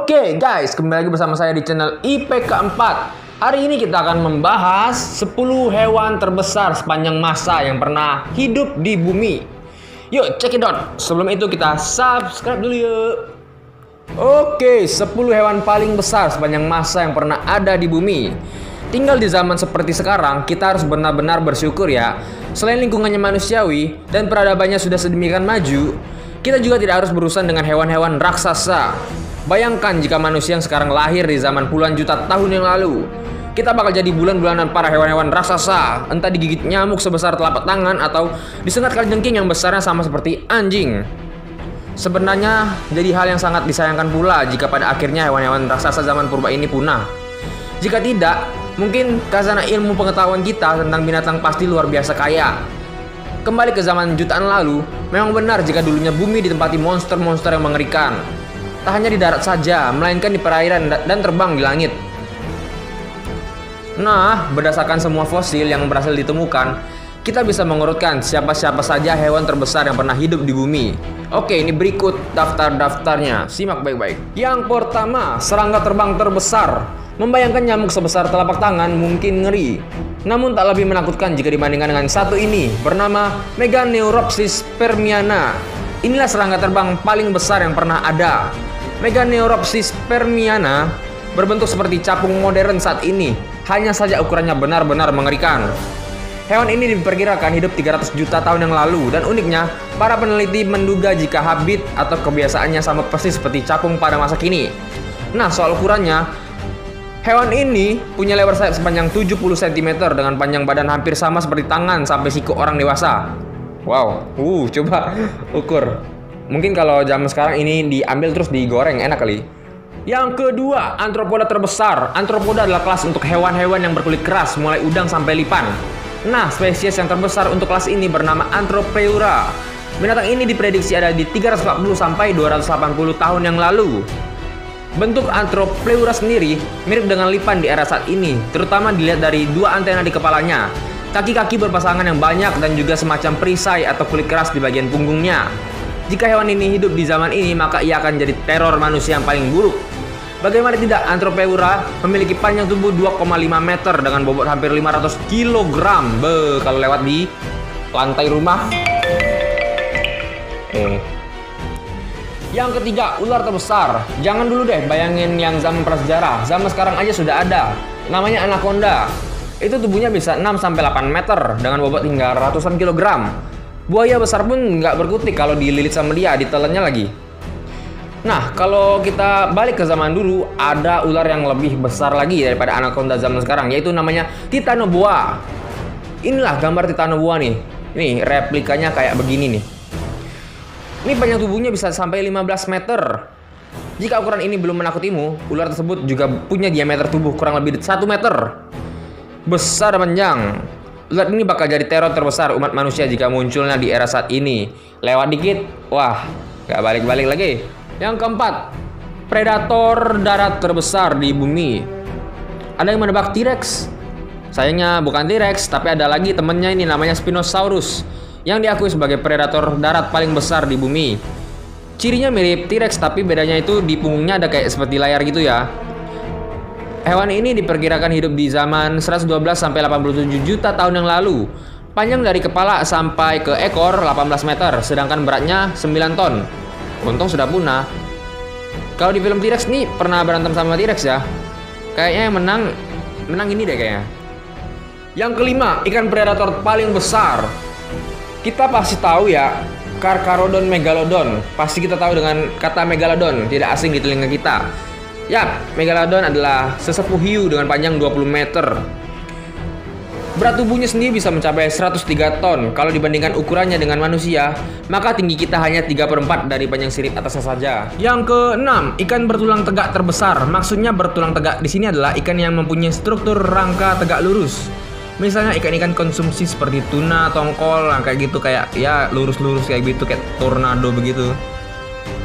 Oke guys, kembali lagi bersama saya di channel IPK 4. Hari ini kita akan membahas 10 hewan terbesar sepanjang masa yang pernah hidup di bumi. Yuk, check it out. Sebelum itu kita subscribe dulu yuk. Oke, 10 hewan paling besar sepanjang masa yang pernah ada di bumi. Tinggal di zaman seperti sekarang, kita harus benar-benar bersyukur ya. Selain lingkungannya manusiawi dan peradabannya sudah sedemikian maju, kita juga tidak harus berurusan dengan hewan-hewan raksasa. Bayangkan jika manusia yang sekarang lahir di zaman puluhan juta tahun yang lalu. Kita bakal jadi bulan-bulanan para hewan-hewan raksasa. Entah digigit nyamuk sebesar telapak tangan atau disengat kalajengking yang besarnya sama seperti anjing. Sebenarnya jadi hal yang sangat disayangkan pula jika pada akhirnya hewan-hewan raksasa zaman purba ini punah. Jika tidak, mungkin khazanah ilmu pengetahuan kita tentang binatang pasti luar biasa kaya. Kembali ke zaman jutaan lalu, memang benar jika dulunya bumi ditempati monster-monster yang mengerikan. Tak hanya di darat saja, melainkan di perairan dan terbang di langit. Nah, berdasarkan semua fosil yang berhasil ditemukan, kita bisa mengurutkan siapa-siapa saja hewan terbesar yang pernah hidup di bumi. Oke, ini berikut daftar-daftarnya. Simak baik-baik. Yang pertama, serangga terbang terbesar. Membayangkan nyamuk sebesar telapak tangan mungkin ngeri. Namun tak lebih menakutkan jika dibandingkan dengan satu ini, bernama Meganeuropsis permiana. Inilah serangga terbang paling besar yang pernah ada. Meganeuropsis permiana berbentuk seperti capung modern saat ini. Hanya saja ukurannya benar-benar mengerikan. Hewan ini diperkirakan hidup 300 juta tahun yang lalu. Dan uniknya, para peneliti menduga jika habit atau kebiasaannya sama persis seperti capung pada masa kini. Nah, soal ukurannya, hewan ini punya lebar sayap sepanjang 70 cm dengan panjang badan hampir sama seperti tangan sampai siku orang dewasa. Wow, coba ukur. Mungkin kalau zaman sekarang ini diambil terus digoreng enak kali. Yang kedua, antropoda terbesar. Antropoda adalah kelas untuk hewan-hewan yang berkulit keras mulai udang sampai lipan. Nah, spesies yang terbesar untuk kelas ini bernama Antropeura. Binatang ini diprediksi ada di 340 sampai 280 tahun yang lalu. Bentuk Antropeura sendiri mirip dengan lipan di era saat ini, terutama dilihat dari dua antena di kepalanya, kaki-kaki berpasangan yang banyak, dan juga semacam perisai atau kulit keras di bagian punggungnya. Jika hewan ini hidup di zaman ini, maka ia akan jadi teror manusia yang paling buruk. Bagaimana tidak, Antropeura memiliki panjang tubuh 2,5 meter dengan bobot hampir 500 kg. Kalau lewat di lantai rumah. Yang ketiga, ular terbesar. Jangan dulu deh bayangin yang zaman prasejarah. Zaman sekarang aja sudah ada. Namanya anaconda. Itu tubuhnya bisa 6-8 meter dengan bobot hingga ratusan kilogram. Buaya besar pun nggak berkutik kalau dililit sama dia, ditelannya lagi. Nah, kalau kita balik ke zaman dulu, ada ular yang lebih besar lagi daripada anaconda zaman sekarang, yaitu namanya Titanoboa. Inilah gambar Titanoboa nih. Nih, replikanya kayak begini nih. Ini panjang tubuhnya bisa sampai 15 meter. Jika ukuran ini belum menakutimu, ular tersebut juga punya diameter tubuh kurang lebih 1 meter. Besar dan panjang. Ular ini bakal jadi teror terbesar umat manusia jika munculnya di era saat ini. Lewat dikit, wah, gak balik-balik lagi. Yang keempat, predator darat terbesar di bumi. Ada yang menebak T-Rex. Sayangnya bukan T-Rex, tapi ada lagi temennya ini namanya Spinosaurus, yang diakui sebagai predator darat paling besar di bumi. Cirinya mirip T-Rex, tapi bedanya itu di punggungnya ada kayak seperti layar gitu ya. Hewan ini diperkirakan hidup di zaman 112 sampai 87 juta tahun yang lalu. Panjang dari kepala sampai ke ekor 18 meter, sedangkan beratnya 9 ton. Untung sudah punah. Kalau di film T-Rex nih pernah berantem sama T-Rex ya. Kayaknya yang menang ini deh kayaknya. Yang kelima, ikan predator paling besar. Kita pasti tahu ya, Carcharodon megalodon. Pasti kita tahu dengan kata megalodon, tidak asing di telinga kita. Ya, megalodon adalah sesepuh hiu dengan panjang 20 meter. Berat tubuhnya sendiri bisa mencapai 103 ton. Kalau dibandingkan ukurannya dengan manusia, maka tinggi kita hanya 3/4 dari panjang sirip atasnya saja. Yang keenam, ikan bertulang tegak terbesar. Maksudnya bertulang tegak di sini adalah ikan yang mempunyai struktur rangka tegak lurus. Misalnya ikan-ikan konsumsi seperti tuna, tongkol, kayak gitu, kayak ya lurus-lurus kayak gitu, kayak tornado begitu.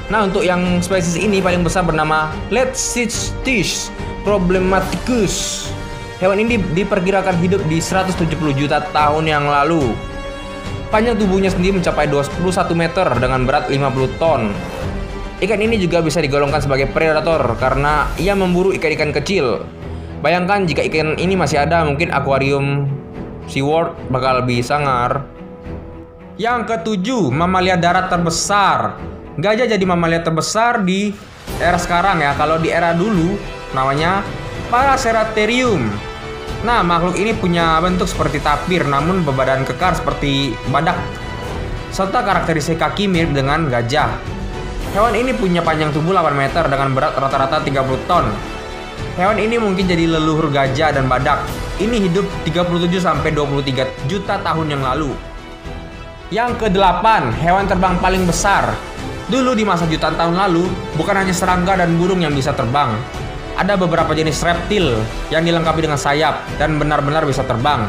Nah, untuk yang spesies ini paling besar bernama Letsichthys problematicus. Hewan ini diperkirakan hidup di 170 juta tahun yang lalu. Panjang tubuhnya sendiri mencapai 21 meter dengan berat 50 ton. Ikan ini juga bisa digolongkan sebagai predator karena ia memburu ikan-ikan kecil. Bayangkan jika ikan ini masih ada, mungkin akuarium SeaWorld bakal lebih sangar. Yang ketujuh, mamalia darat terbesar. Gajah jadi mamalia terbesar di era sekarang ya. Kalau di era dulu namanya Paraceratherium. Nah, makhluk ini punya bentuk seperti tapir namun berbadan kekar seperti badak, serta karakteristik kaki mirip dengan gajah. Hewan ini punya panjang tubuh 8 meter dengan berat rata-rata 30 ton. Hewan ini mungkin jadi leluhur gajah dan badak. Ini hidup 37-23 juta tahun yang lalu. Yang kedelapan, hewan terbang paling besar. Dulu di masa jutaan tahun lalu, bukan hanya serangga dan burung yang bisa terbang. Ada beberapa jenis reptil yang dilengkapi dengan sayap dan benar-benar bisa terbang.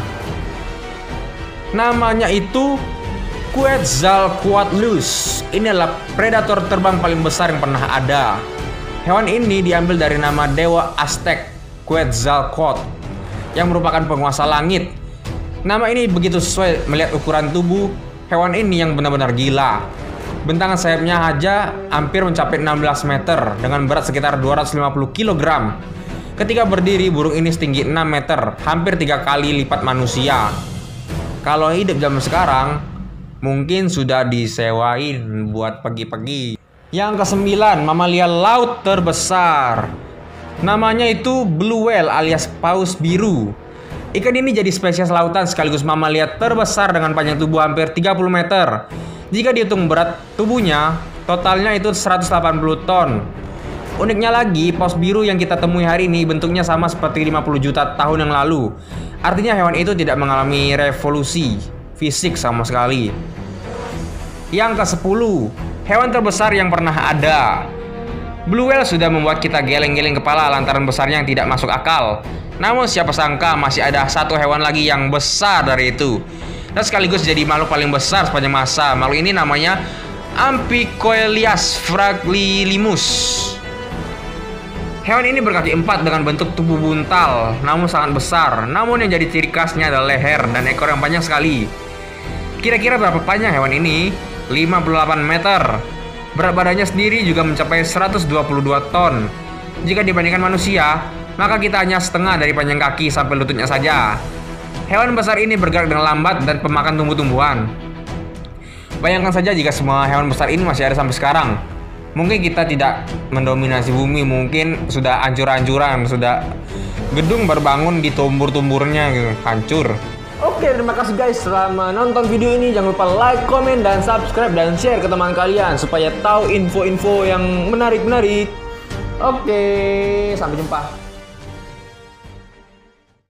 Namanya itu Quetzalcoatlus. Ini adalah predator terbang paling besar yang pernah ada. Hewan ini diambil dari nama dewa Aztec, Quetzalcoatl, yang merupakan penguasa langit. Nama ini begitu sesuai melihat ukuran tubuh hewan ini yang benar-benar gila. Bentangan sayapnya aja hampir mencapai 16 meter dengan berat sekitar 250 kg. Ketika berdiri, burung ini setinggi 6 meter, hampir 3 kali lipat manusia. Kalau hidup zaman sekarang, mungkin sudah disewain buat pergi-pergi. Yang kesembilan, mamalia laut terbesar. Namanya itu blue whale alias paus biru. Ikan ini jadi spesies lautan sekaligus mamalia terbesar dengan panjang tubuh hampir 30 meter. Jika dihitung berat tubuhnya, totalnya itu 180 ton. Uniknya lagi, paus biru yang kita temui hari ini bentuknya sama seperti 50 juta tahun yang lalu. Artinya hewan itu tidak mengalami revolusi fisik sama sekali. Yang ke-10, hewan terbesar yang pernah ada. Blue whale sudah membuat kita geleng-geleng kepala lantaran besarnya yang tidak masuk akal. Namun siapa sangka masih ada satu hewan lagi yang besar dari itu, dan sekaligus jadi makhluk paling besar sepanjang masa. Makhluk ini namanya Amphicolaeus fragilismus. Hewan ini berkaki 4 dengan bentuk tubuh buntal namun sangat besar. Namun yang jadi ciri khasnya adalah leher dan ekor yang panjang sekali. Kira-kira berapa panjang hewan ini? 58 meter. Berat badannya sendiri juga mencapai 122 ton. Jika dibandingkan manusia, maka kita hanya setengah dari panjang kaki sampai lututnya saja. Hewan besar ini bergerak dengan lambat dan pemakan tumbuh-tumbuhan. Bayangkan saja jika semua hewan besar ini masih ada sampai sekarang. Mungkin kita tidak mendominasi bumi, mungkin sudah hancur-hancuran, sudah gedung baru bangun ditumbur-tumburnya gitu, hancur. Oke, terima kasih guys telah menonton video ini. Jangan lupa like, komen, dan subscribe, dan share ke teman kalian supaya tahu info-info yang menarik-menarik. Oke, sampai jumpa.